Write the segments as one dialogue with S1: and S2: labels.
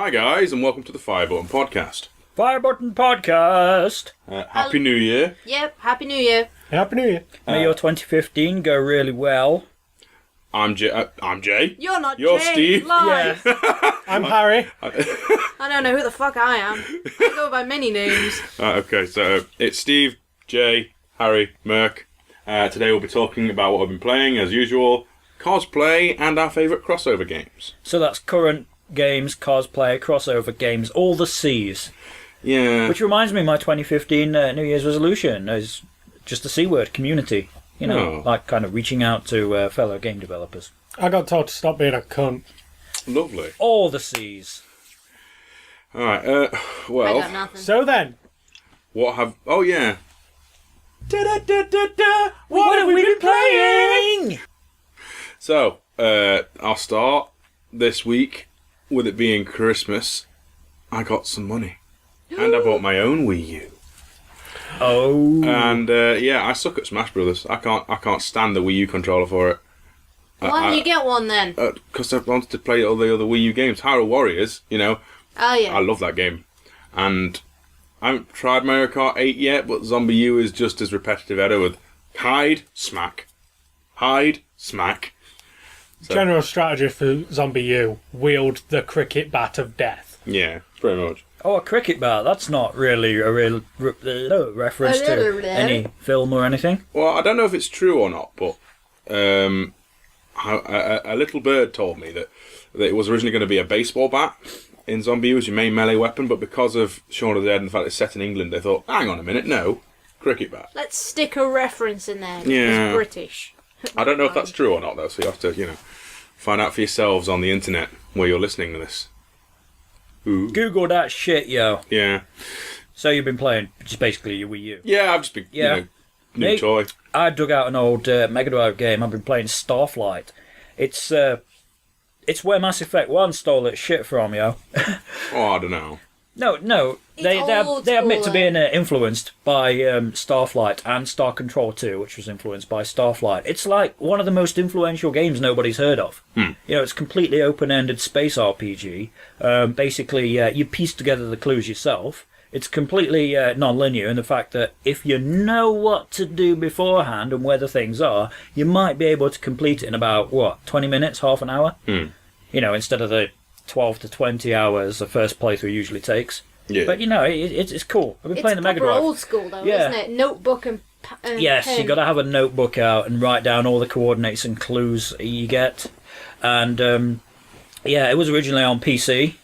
S1: Hi guys, and welcome to the FireButton Podcast.
S2: FireButton Podcast!
S1: Happy New Year.
S3: Yep, Happy New Year.
S2: Happy New Year. May your 2015 go really well.
S1: I'm Jay.
S3: You're not
S1: You're
S3: Jay.
S1: Steve.
S3: Lies.
S2: I'm Harry.
S3: I don't know who the fuck I am. I go by many names.
S1: Okay, so it's Steve, Jay, Harry, Merk. Today we'll be talking about what I've been playing, as usual, cosplay, and our favourite crossover games.
S2: So that's current games, cosplay, crossover games, all the C's.
S1: Yeah.
S2: Which reminds me, my 2015 New Year's resolution is just the C word, community. You know, like kind of reaching out to fellow game developers.
S4: I got told to stop being a cunt.
S1: Lovely.
S2: All the C's.
S1: Alright,
S3: I
S1: well,
S3: got nothing.
S4: So then,
S1: what have... Oh, yeah.
S2: What have we been playing?
S1: So, I'll start this week with it being Christmas. I got some money. And I bought my own Wii U.
S2: Oh.
S1: And yeah, I suck at Smash Brothers. I can't stand the Wii U controller for it.
S3: Why don't you get one then?
S1: Because I wanted to play all the other Wii U games. Hyrule Warriors, you know.
S3: Oh yeah.
S1: I love that game. And I haven't tried Mario Kart 8 yet, but Zombie U is just as repetitive ever with hide, smack. Hide, smack. So,
S4: general strategy for Zombie U, wield the cricket bat of death.
S1: yeah, pretty much.
S2: Oh, a cricket bat. That's not really a real reference to any film or anything.
S1: Well, I don't know if it's true or not, but a little bird told me that it was originally going to be a baseball bat in Zombie U as your main melee weapon, but because of Shaun of the Dead and the fact it's set in England, they thought, hang on a minute, no, cricket bat.
S3: Let's stick a reference in there.
S1: Yeah.
S3: It's British.
S1: I don't know if that's true or not, though, so you have to, find out for yourselves on the internet where you're listening to this. Ooh.
S2: Google that shit, yo.
S1: Yeah.
S2: So you've been playing just basically your Wii U.
S1: Yeah, I've just been, new toy.
S2: I dug out an old Mega Drive game. I've been playing Starflight. It's where Mass Effect 1 stole its shit from, yo.
S1: Oh, I don't know.
S2: No, they admit to being influenced by Starflight and Star Control 2, which was influenced by Starflight. It's like one of the most influential games nobody's heard of. It's completely open-ended space RPG. Basically, you piece together the clues yourself. It's completely non-linear in the fact that if you know what to do beforehand and where the things are, you might be able to complete it in about, 20 minutes, half an hour? Instead of the 12 to 20 hours the first playthrough usually takes.
S1: Yeah.
S2: But, it's cool. I've been playing the Mega Drive.
S3: It's old school, though, isn't it? Notebook and
S2: Yes,
S3: pen.
S2: you got to have a notebook out and write down all the coordinates and clues you get. And, it was originally on PC.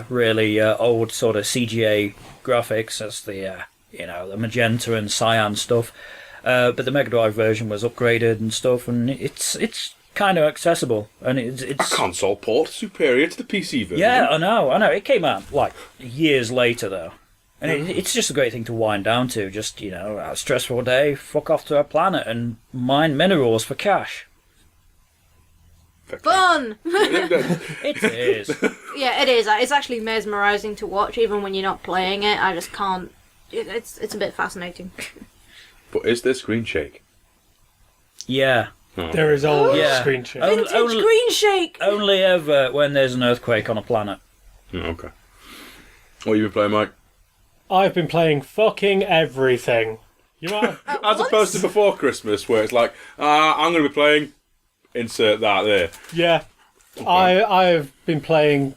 S2: Really old sort of CGA graphics. That's the, the magenta and cyan stuff. But the Mega Drive version was upgraded and stuff, and it's kind of accessible, and it's
S1: A console port superior to the PC version.
S2: Yeah, I know. It came out like years later though, and it's just a great thing to wind down to. Just a stressful day, fuck off to a planet and mine minerals for cash.
S3: Fun!
S2: It is.
S3: Yeah, it is. It's actually mesmerising to watch, even when you're not playing it. I just can't... It's a bit fascinating.
S1: But is there screen shake?
S2: Yeah.
S1: Oh.
S4: There is always
S2: Yeah.
S4: screen shake.
S2: Oh.
S3: Vintage
S2: only-
S3: green shake!
S2: Only ever when there's an earthquake on a planet.
S1: Okay. What have you been playing, Mike?
S4: I've been playing fucking everything. You might have,
S1: As opposed to before Christmas, where it's like, I'm going to be playing... Insert that there.
S4: yeah.
S1: Okay.
S4: I've been playing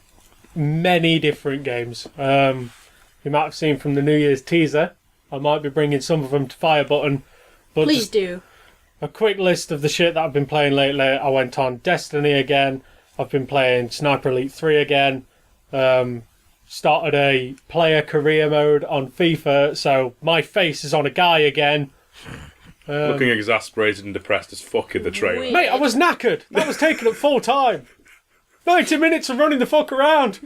S4: many different games. You might have seen from the New Year's teaser. I might be bringing some of them to FireButton. But
S3: Please
S4: just
S3: do.
S4: a quick list of the shit that I've been playing lately. I went on Destiny again. I've been playing Sniper Elite 3 again. Started a player career mode on FIFA, so my face is on a guy again.
S1: Looking exasperated and depressed as fuck in the trailer.
S3: Weird.
S4: Mate, I was knackered. That was taking up full time. 90 minutes of running the fuck around.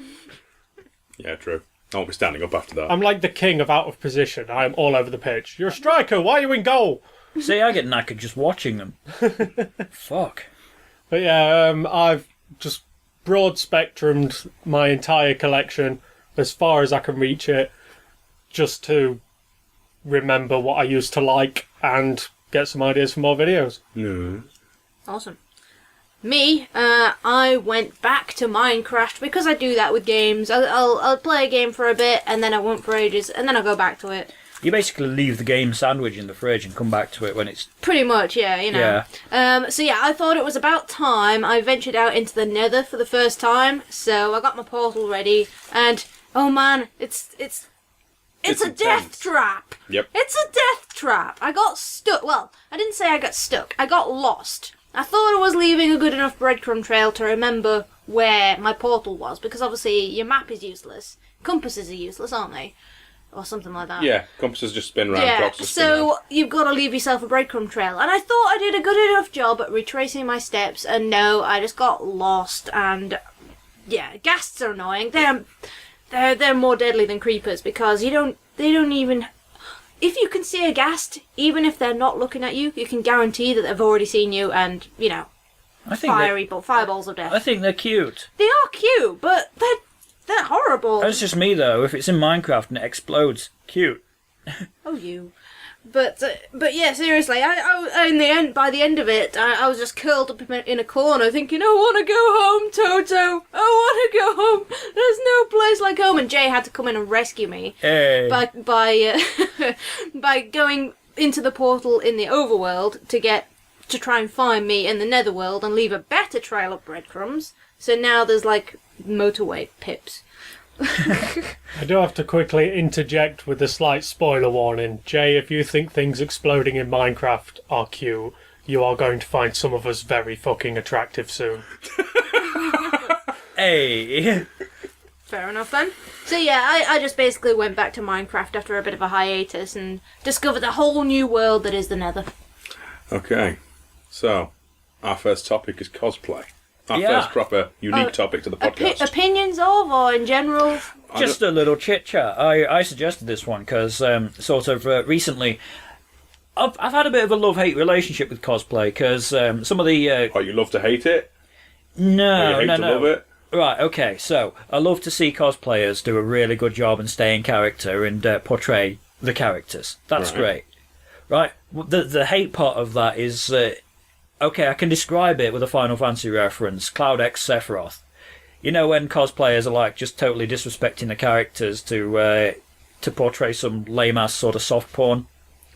S1: Yeah, true. I won't be standing up after that.
S4: I'm like the king of out of position. I am all over the pitch. You're a striker. Why are you in goal?
S2: See, I get knackered just watching them. Fuck.
S4: But yeah, I've just broad spectrumed my entire collection as far as I can reach it, just to remember what I used to like and get some ideas for more videos.
S1: No.
S3: Awesome. I went back to Minecraft because I do that with games. I'll play a game for a bit and then I won't for ages and then I'll go back to it.
S2: You basically leave the game sandwich in the fridge and come back to it when it's...
S3: Pretty much, yeah, you know.
S2: Yeah.
S3: So yeah, I thought it was about time I ventured out into the Nether for the first time. So I got my portal ready and, oh man, it's a death trap.
S1: Yep.
S3: It's a death trap. I got stuck. Well, I didn't say I got stuck. I got lost. I thought I was leaving a good enough breadcrumb trail to remember where my portal was, because obviously your map is useless. Compasses are useless, aren't they? Or something like that.
S1: Yeah, compasses just spin round.
S3: Yeah,
S1: Clocks just spin round.
S3: so you've got to leave yourself a breadcrumb trail. And I thought I did a good enough job at retracing my steps, and no, I just got lost. And yeah, ghasts are annoying. They're more deadly than creepers because they don't even. If you can see a ghast, even if they're not looking at you, you can guarantee that they've already seen you, and you know,
S2: I think
S3: fireballs of death.
S2: I think they're cute.
S3: They are cute, but they're horrible.
S2: That's just me though. If it's in Minecraft and it explodes, cute.
S3: Oh, you. But yeah, seriously, I in the end, by the end of it, I was just curled up in a corner thinking, I want to go home, Toto. I want to go home. There's no place like home. And Jay had to come in and rescue me
S2: Hey.
S3: by going into the portal in the overworld to try and find me in the netherworld and leave a better trail of breadcrumbs. So now there's like motorway pips.
S4: I do have to quickly interject with a slight spoiler warning. Jay, if you think things exploding in Minecraft are cute, you are going to find some of us very fucking attractive soon.
S2: Hey.
S3: Fair enough then. So yeah, I just basically went back to Minecraft after a bit of a hiatus and discovered a whole new world that is the Nether.
S1: Okay, so our first topic is cosplay. Our
S2: Yeah.
S1: first proper unique topic to the podcast.
S3: Opinions of, or in general?
S2: Just a little chit chat. I suggested this one because recently I've had a bit of a love-hate relationship with cosplay because some of the
S1: Oh, you love to hate it? Or
S2: no
S1: you hate to love it?
S2: Right, okay, so I love to see cosplayers do a really good job and stay in character and portray the characters. That's
S1: Right.
S2: great. Right, the hate part of that is, okay, I can describe it with a Final Fantasy reference, Cloud X Sephiroth. You know when cosplayers are like just totally disrespecting the characters to portray some lame-ass sort of soft porn?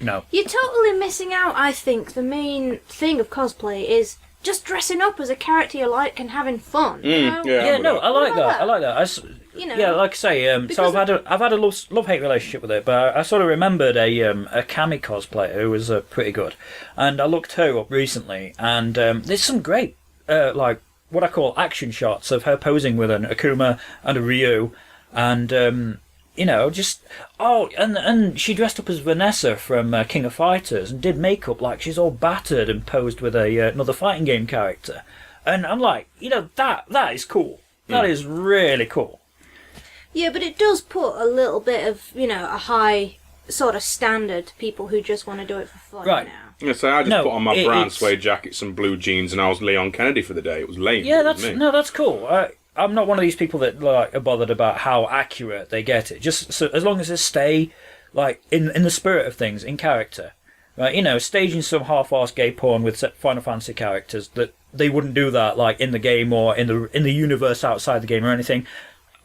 S2: No.
S3: You're totally missing out, I think. The main thing of cosplay is just dressing up as a character you like and having fun. You know?
S2: Yeah, no, I like that. I like that.
S3: You know,
S2: Yeah, like I say, so
S3: because
S2: I've had a love-hate relationship with it, but I sort of remembered a Kami cosplayer who was pretty good, and I looked her up recently, and there's some great like what I call action shots of her posing with an Akuma and a Ryu, and you know, just and she dressed up as Vanessa from King of Fighters and did makeup like she's all battered and posed with another fighting game character, and I'm like, you know, that is cool. That is really cool.
S3: yeah, but it does put a little bit of, you know, a high sort of standard to people who just want to do it for fun
S2: Right.
S3: now.
S1: Yeah, so I just
S2: No,
S1: put on my brown
S2: it's-
S1: suede jacket, some blue jeans, and I was Leon Kennedy for the day. It was lame.
S2: Yeah,
S1: it was me.
S2: that's cool. I'm not one of these people that like are bothered about how accurate they get it. Just so, as long as they stay like in the spirit of things, in character, right? You know, staging some half-assed gay porn with Final Fantasy characters that they wouldn't do that like in the game or in the universe outside the game or anything.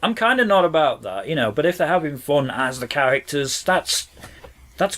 S2: I'm kind of not about that, you know. But if they're having fun as the characters, that's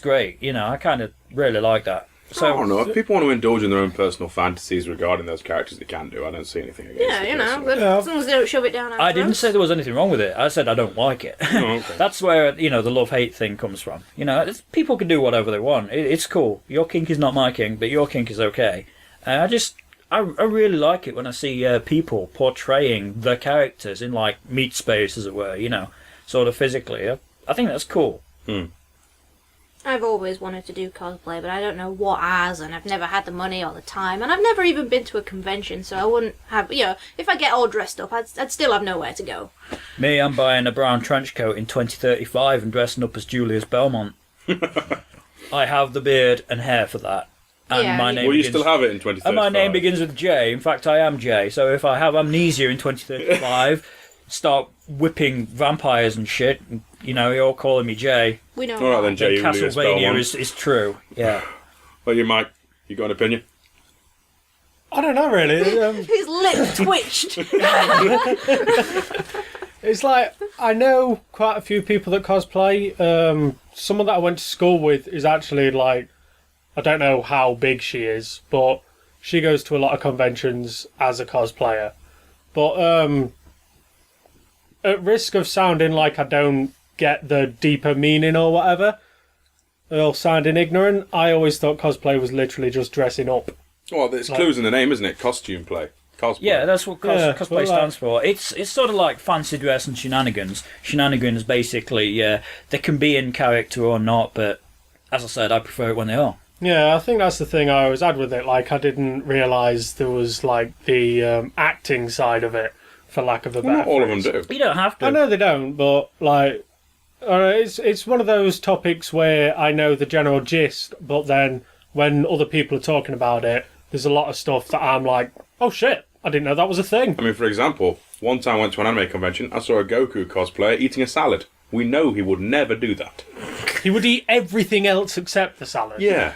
S2: great. You know, I kind of really like that. So
S1: I don't know. If people want to indulge in their own personal fantasies regarding those characters, they can do. I don't see anything against
S3: Yeah,
S1: it.
S3: you know,
S1: personally.
S3: but as long as they don't shove it down our
S2: I didn't
S3: throats.
S2: say there was anything wrong with it. I said I don't like it.
S1: Oh, okay.
S2: That's where, you know, the love-hate thing comes from. You know, people can do whatever they want. It's cool. Your kink is not my kink, but your kink is okay. I really like it when I see people portraying the characters in, like, meat space, as it were, you know, sort of physically. I think that's cool.
S3: I've always wanted to do cosplay, but I don't know what as, and I've never had the money or the time, and I've never even been to a convention, so I wouldn't have, you know, if I get all dressed up, I'd still have nowhere to go.
S2: Me, I'm buying a brown trench coat in 2035 and dressing up as Julius Belmont. I have the beard and hair for that. And
S3: Yeah,
S2: my
S3: you-
S2: name
S1: Will you
S2: begins,
S1: still have it in 2035?
S2: and my name begins with J. In fact, I am J. So if I have amnesia in 2035, start whipping vampires and shit, and, you know, you're all calling me J.
S3: We know.
S1: All right, then, Jay.
S2: Then
S1: Julius
S2: Castlevania
S1: Belmont.
S2: is true. Yeah.
S1: Well, you, Mike, you got an opinion?
S4: I don't know really.
S3: His lip twitched.
S4: It's like, I know quite a few people that cosplay. Someone that I went to school with is actually like, I don't know how big she is, but she goes to a lot of conventions as a cosplayer. But at risk of sounding like I don't get the deeper meaning or whatever, or sounding ignorant, I always thought cosplay was literally just dressing up.
S1: Well, there's clues in the name, isn't it? Costume play. Cosplay.
S2: Yeah, that's what cosplay
S4: well,
S2: stands for. It's sort of like fancy dress and shenanigans. Shenanigans, basically, they can be in character or not, but as I said, I prefer it when they are.
S4: Yeah, I think that's the thing I always had with it. Like, I didn't realise there was, like, the acting side of it, for lack of a better
S1: Not all of them
S4: phrase.
S1: do.
S2: You don't have to.
S4: I know they don't, but, like, it's one of those topics where I know the general gist, but then when other people are talking about it, there's a lot of stuff that I'm like, oh shit, I didn't know that was a thing.
S1: I mean, for example, one time I went to an anime convention, I saw a Goku cosplayer eating a salad. We know he would never do that.
S4: He would eat everything else except the salad.
S1: Yeah.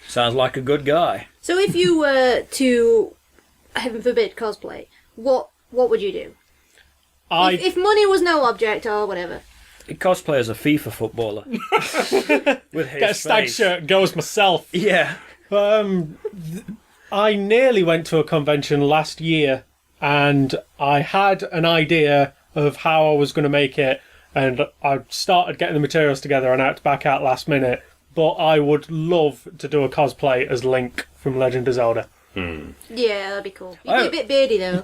S2: Sounds like a good guy.
S3: So if you were to, heaven forbid, cosplay, what would you do? If money was no object or whatever.
S2: Cosplay as a FIFA footballer. With his
S4: Get a stag
S2: face.
S4: shirt and go as myself.
S2: Yeah.
S4: I nearly went to a convention last year and I had an idea of how I was going to make it, and I started getting the materials together and I had to back out last minute. But I would love to do a cosplay as Link from Legend of Zelda.
S3: Yeah, that'd be cool. You'd be a bit beardy though.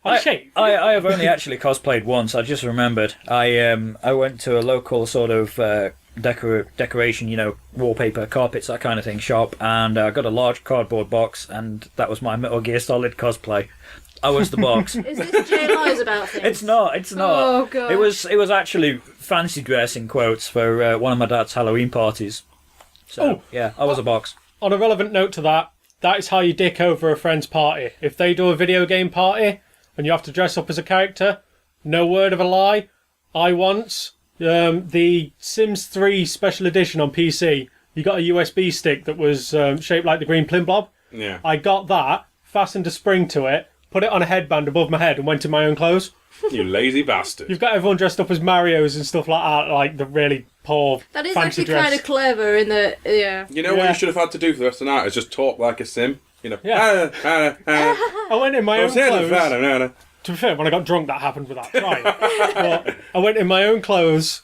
S2: I have only actually cosplayed once. I just remembered. I went to a local sort of decoration, wallpaper, carpets, that kind of thing shop, and I got a large cardboard box, and that was my Metal Gear Solid cosplay. I was the box.
S3: Is this Jay Lies about things?
S2: It's not.
S3: Oh, God.
S2: It was actually fancy dress in quotes for one of my dad's Halloween parties. So yeah, I was a box.
S4: On a relevant note to that, that is how you dick over a friend's party. If they do a video game party and you have to dress up as a character, no word of a lie, I once, the Sims 3 Special Edition on PC, you got a USB stick that was shaped like the green Plim Blob.
S1: Yeah.
S4: I got that, fastened a spring to it, put it on a headband above my head and went in my own clothes.
S1: You lazy bastard.
S4: You've got everyone dressed up as Marios and stuff like that, like the really poor
S3: That is
S4: fancy
S3: actually
S4: dress.
S3: kind of clever in the, yeah.
S1: You know what you should have had to do for the rest of the night is just talk like a sim.
S4: Yeah. I went in my own clothes. To be fair, when I got drunk, that happened without trying. But I went in my own clothes,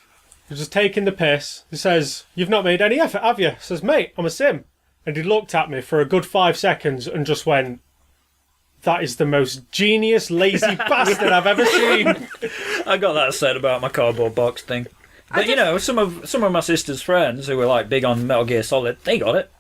S4: just taking the piss. He says, "You've not made any effort, have you?" I says, "Mate, I'm a sim." And he looked at me for a good 5 seconds and just went, "That is the most genius, lazy bastard I've ever seen."
S2: I got that said about my cardboard box thing. But some of my sister's friends who were like big on Metal Gear Solid, they got it.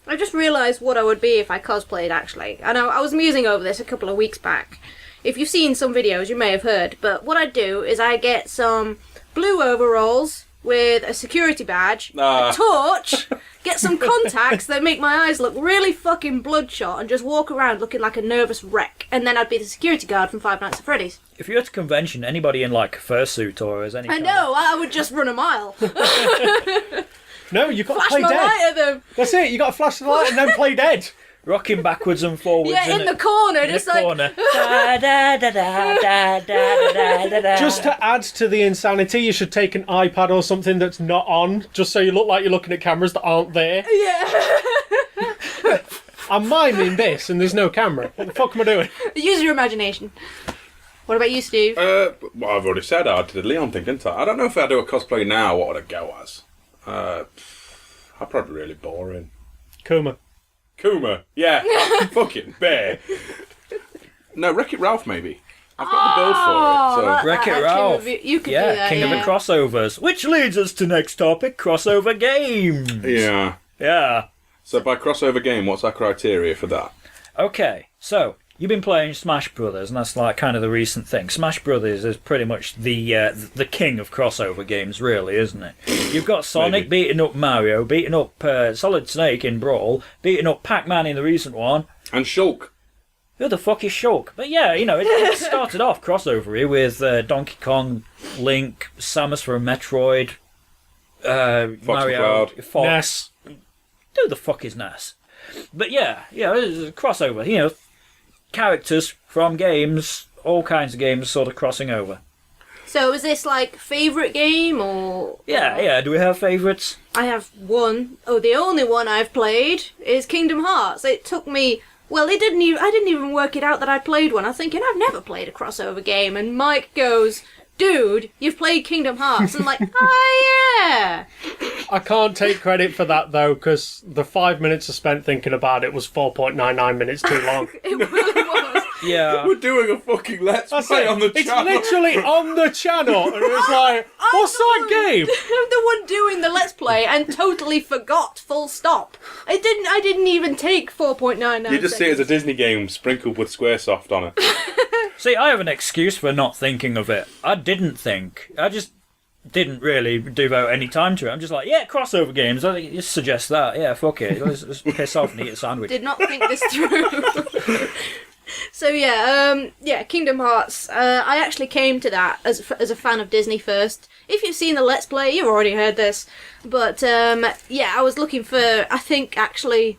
S3: I just realised what I would be if I cosplayed, actually. And I was musing over this a couple of weeks back. If you've seen some videos, you may have heard. But what I'd do is I get some blue overalls with a security badge, a torch, get some contacts that make my eyes look really fucking bloodshot, and just walk around looking like a nervous wreck. And then I'd be the security guard from Five Nights at Freddy's.
S2: If you're at a convention, anybody in like a fursuit or as any
S3: I know, I would just run a mile.
S4: No, you got to
S3: Flash
S4: play
S3: my
S4: dead.
S3: light at them.
S4: That's it. You got to flash the light and then play dead.
S2: rocking backwards and forwards.
S3: Yeah, in the corner,
S2: in
S3: just
S2: the
S3: like.
S2: corner. Da, da, da, da, da, da, da, da, da.
S4: Just to add to the insanity, you should take an iPad or something that's not on, just so you look like you're looking at cameras that aren't there.
S3: Yeah.
S4: I'm miming this and there's no camera. What the fuck am I doing?
S3: Use your imagination. What about you, Steve?
S1: Well, I've already said I did a Leon thing, didn't I? I don't know if I do a cosplay now, what would I go as? I'm probably really boring.
S4: Kuma.
S1: Yeah. Fucking bear. No, Wreck-It Ralph, maybe. I've got the build for it. So.
S2: Wreck-It Ralph.
S3: You could do
S2: Yeah,
S3: that,
S2: King of the Crossovers. Which leads us to next topic, crossover games.
S1: Yeah.
S2: Yeah.
S1: So by crossover game, what's our criteria for that?
S2: Okay, so you've been playing Smash Brothers, and that's like kind of the recent thing. Smash Brothers is pretty much the king of crossover games, really, isn't it? You've got Sonic beating up Mario, beating up Solid Snake in Brawl, beating up Pac-Man in the recent one.
S1: And Shulk.
S2: Who the fuck is Shulk? But yeah, you know, it started off crossover-y with Donkey Kong, Link, Samus from Metroid, Mario,
S1: McCloud.
S2: Fox.
S4: Ness.
S2: Who the fuck is Ness? But yeah, it's a crossover. You know, characters from games, all kinds of games, sort of crossing over.
S3: So is this like favourite game or?
S2: Yeah. Do we have favourites?
S3: I have one. Oh, the only one I've played is Kingdom Hearts. It took me. Well, I didn't even work it out that I played one. I'm thinking I've never played a crossover game, and Mike goes, "Dude, you've played Kingdom Hearts." I'm like, "Oh yeah."
S4: I can't take credit for that though, because the 5 minutes I spent thinking about it was 4.99 minutes too long.
S3: It really was.
S2: Yeah.
S1: We're doing a fucking Let's Play on the
S4: It's
S1: channel.
S4: literally on the channel, and it was like, what's that game?
S3: I'm the one doing the Let's Play and totally forgot. Full stop. I didn't even take 4.99.
S1: You just see it as a Disney game sprinkled with Squaresoft on it.
S2: See, I have an excuse for not thinking of it. I didn't think. I just didn't really devote any time to it. I'm just like, yeah, crossover games. I think you suggest that. Yeah, fuck it. Let's piss off and eat a sandwich.
S3: Did not think this through. So yeah, Kingdom Hearts. I actually came to that as a fan of Disney first. If you've seen the Let's Play, you've already heard this. But yeah, I was looking for, I think actually,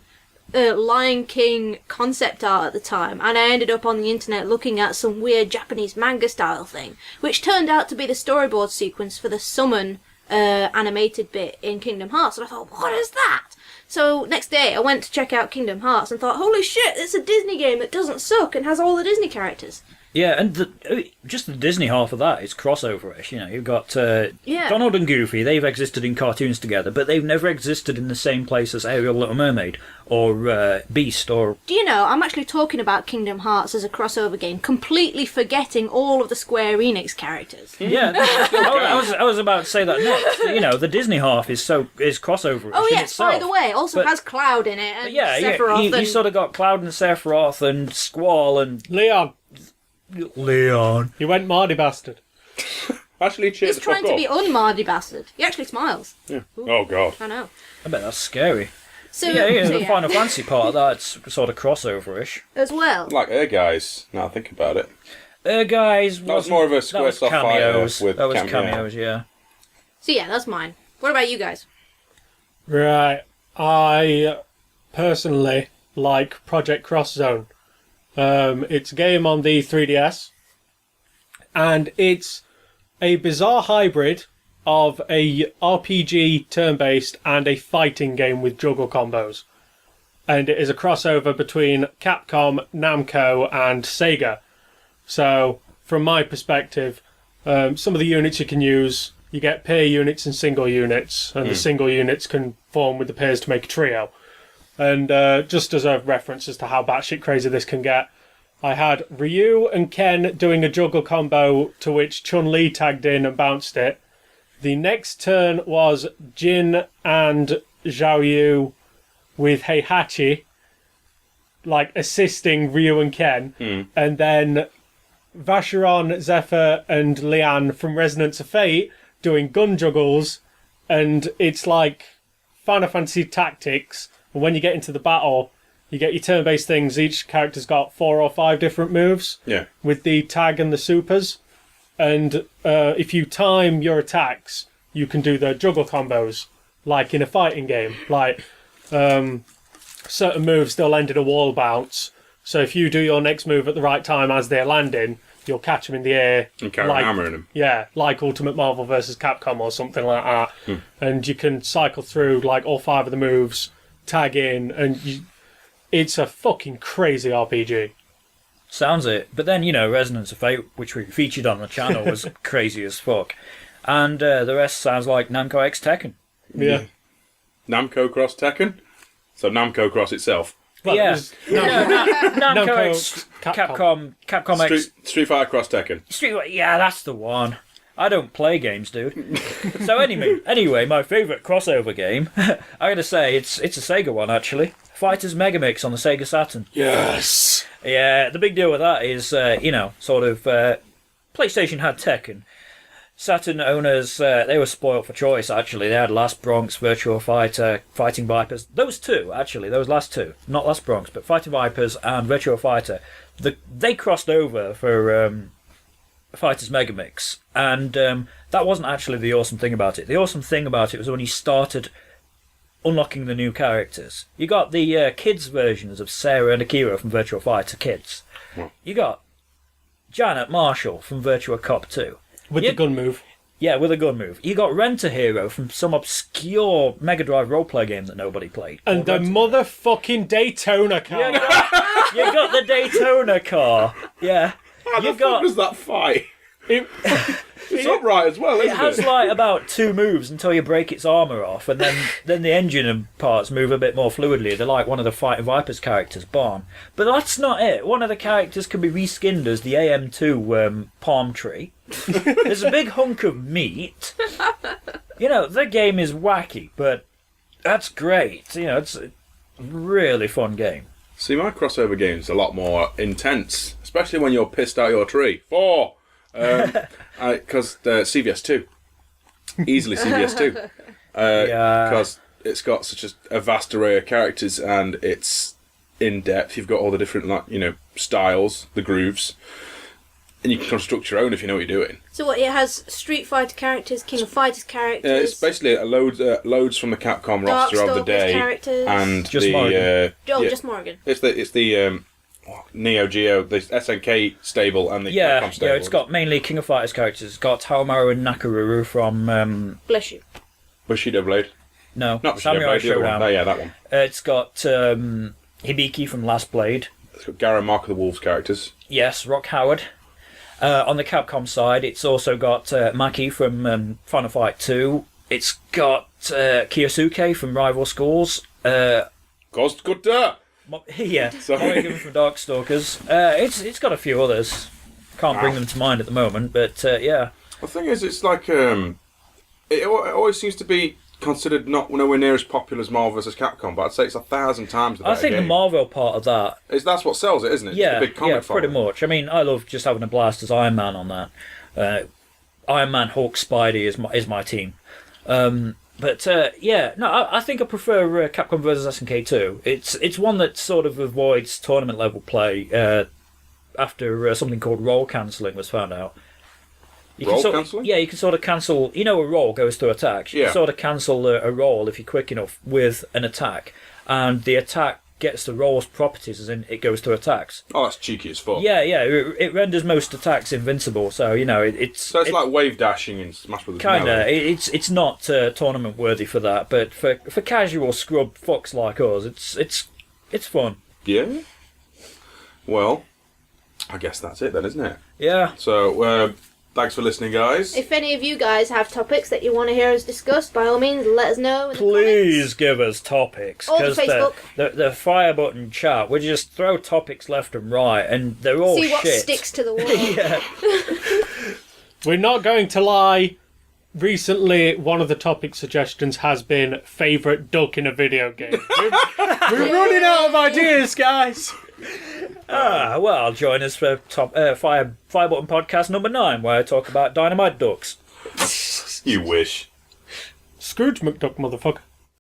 S3: Lion King concept art at the time, and I ended up on the internet looking at some weird Japanese manga style thing, which turned out to be the storyboard sequence for the summon animated bit in Kingdom Hearts. And I thought, what is that? So next day I went to check out Kingdom Hearts and thought, holy shit, it's a Disney game that doesn't suck and has all the Disney characters.
S2: Yeah, and just the Disney half of that is crossover-ish. You know, you've got Donald and Goofy. They've existed in cartoons together, but they've never existed in the same place as Ariel, Little Mermaid, or Beast, or...
S3: Do you know, I'm actually talking about Kingdom Hearts as a crossover game, completely forgetting all of the Square Enix characters.
S2: Yeah, I was about to say that next. You know, the Disney half is crossover-ish
S3: Oh
S2: in
S3: yes,
S2: itself.
S3: by the way, also
S2: But-
S3: has Cloud in it, and
S2: Yeah,
S3: Sephiroth
S2: you
S3: and...
S2: sort of got Cloud and Sephiroth and Squall and
S4: Leon,
S2: Leon.
S4: you went Mardy bastard.
S1: Actually, cheer
S3: He's
S1: the fuck
S3: trying to
S1: up.
S3: be un-Mardy bastard. He actually smiles.
S1: Yeah. Oh, God.
S3: I know.
S2: I bet that's scary.
S3: So,
S2: Yeah,
S3: so
S2: the
S3: yeah,
S2: Final Fantasy part of that's sort of crossover-ish.
S3: as well.
S1: Like guys. Now I think about it.
S2: Guys,
S1: That was more of a
S2: that was
S1: Squaresoft
S2: cameos.
S1: fighter with
S2: That was
S1: cameo.
S2: cameos, yeah.
S3: So yeah, that's mine. What about you guys?
S4: Right. I personally like Project Cross Zone. It's a game on the 3DS, and it's a bizarre hybrid of a RPG turn-based and a fighting game with juggle combos. And it is a crossover between Capcom, Namco, and Sega. So, from my perspective, some of the units you can use, you get pair units and single units, and the single units can form with the pairs to make a trio. And just as a reference as to how batshit crazy this can get, I had Ryu and Ken doing a juggle combo to which Chun-Li tagged in and bounced it. The next turn was Jin and Zhao Yu with Heihachi, like assisting Ryu and Ken. And then Vacheron, Zephyr, and Lian from Resonance of Fate doing gun juggles. And it's like Final Fantasy Tactics. And when you get into the battle, you get your turn-based things. Each character's got 4 or 5 different moves.
S1: Yeah.
S4: With the tag and the supers. And if you time your attacks, you can do the juggle combos, like in a fighting game. Like, certain moves, they'll end in a wall bounce. So if you do your next move at the right time as they're landing, you'll catch them in the air.
S1: And carry
S4: like,
S1: hammering them.
S4: Yeah, like Ultimate Marvel vs. Capcom or something like that. And you can cycle through like all 5 of the moves, tag in, and it's a fucking crazy RPG.
S2: Sounds it. But then, you know, Resonance of Fate, which we featured on the channel, was crazy as fuck. And the rest sounds like Namco X Tekken.
S4: Yeah.
S1: Namco Cross Tekken? So Namco Cross itself.
S4: Well,
S2: Yeah.
S4: there's-
S2: Namco
S4: Namco,
S2: X...
S4: Capcom.
S2: Capcom X...
S1: Street Fighter Cross Tekken.
S2: Yeah, that's the one. I don't play games, dude. So anyway, my favourite crossover game, I gotta say, it's a Sega one, actually. Fighters Megamix on the Sega Saturn.
S1: Yes!
S2: Yeah, the big deal with that is, PlayStation had Tekken. Saturn owners, they were spoilt for choice, actually. They had Last Bronx, Virtua Fighter, Fighting Vipers. Those two, actually, those last two. Not Last Bronx, but Fighting Vipers and Virtua Fighter. They crossed over for Fighters Megamix. And that wasn't actually the awesome thing about it. The awesome thing about it was when you started unlocking the new characters. You got the kids versions of Sarah and Akira from Virtua Fighter Kids. You got Janet Marshall from Virtua Cop 2.
S4: With the gun move.
S2: Yeah, with a gun move. You got Rent-A-Hero from some obscure Mega Drive roleplay game that nobody played.
S4: And the motherfucking Daytona car.
S2: You got the Daytona car. Yeah.
S1: How the fuck was that fight? It's upright as well, isn't it?
S2: It has like about 2 moves until you break its armour off, and then the engine and parts move a bit more fluidly. They're like one of the Fighting Vipers characters, Barn. But that's not it. One of the characters can be reskinned as the AM2 palm tree. There's a big hunk of meat. You know, the game is wacky, but that's great. You know, it's a really fun game.
S1: See, my crossover game's a lot more intense, especially when you're pissed out your tree. 4! Because CVS 2. Easily CVS 2. Because it's got such a vast array of characters and it's in depth. You've got all the different, styles, the grooves. And you can construct your own if you know what you're doing.
S3: So what, it has Street Fighter characters, King of Fighters characters...
S1: it's basically loads from the Capcom roster of the day.
S3: Characters.
S1: And
S2: just
S1: Morrigan.
S3: Just Morrigan.
S1: It's the Neo Geo, the SNK stable and the Capcom stable.
S2: Yeah, it's got mainly King of Fighters characters. It's got Taomaru and Nakaruru from...
S3: Bless you.
S1: Bushido Blade.
S2: No,
S1: Not Bushido
S2: Samurai
S1: Blade, the other one.
S2: Showdown.
S1: Oh, yeah, that one.
S2: It's got Hibiki from Last Blade.
S1: It's got Garen Mark of the Wolves characters.
S2: Yes, Rock Howard. On the Capcom side, it's also got Maki from Final Fight 2. It's got Kiyosuke from Rival Schools.
S1: Ghost Cutter!
S2: Yeah,
S1: Sorry.
S2: Morrigan from Darkstalkers. It's got a few others. Can't bring them to mind at the moment, but yeah.
S1: The thing is, it's like it always seems to be considered not nowhere near as popular as Marvel vs. Capcom, but I'd say it's 1,000 times the better
S2: I think
S1: game.
S2: the Marvel part of that...
S1: That's what sells it, isn't it?
S2: Yeah,
S1: it's the big comic
S2: pretty
S1: following.
S2: much. I mean, I love just having a blast as Iron Man on that. Iron Man, Hulk, Spidey is my team. I think I prefer Capcom vs. SNK 2. It's one that sort of avoids tournament level play after something called roll cancelling was found out.
S1: Cancelling?
S2: Yeah, you can sort of cancel... You know, a roll goes through attacks. You can sort of cancel a roll if you're quick enough with an attack, and the attack gets the roll's properties, as in it goes through attacks.
S1: Oh, that's cheeky as fuck.
S2: Yeah, it renders most attacks invincible, so, you know, it's...
S1: So it's like wave dashing in Smash Bros.
S2: Kinda. It's not tournament worthy for that, but for casual scrub fucks like us, it's fun.
S1: Yeah? Well, I guess that's it then, isn't it?
S2: Yeah.
S1: So, thanks for listening, guys.
S3: If any of you guys have topics that you want to hear us discuss, by all means, let us know in the
S2: Please
S3: comments.
S2: give us topics.
S3: Or the
S2: 'cause
S3: Facebook.
S2: The FireButton chat, we just throw topics left and right, and they're all
S3: See what
S2: shit.
S3: sticks to the wall.
S2: Yeah.
S4: We're not going to lie. Recently, one of the topic suggestions has been favourite duck in a video game. We're running out of ideas, guys.
S2: Well, join us for FireButton Podcast number 9, where I talk about dynamite ducks.
S1: You wish.
S4: Scrooge McDuck, motherfucker.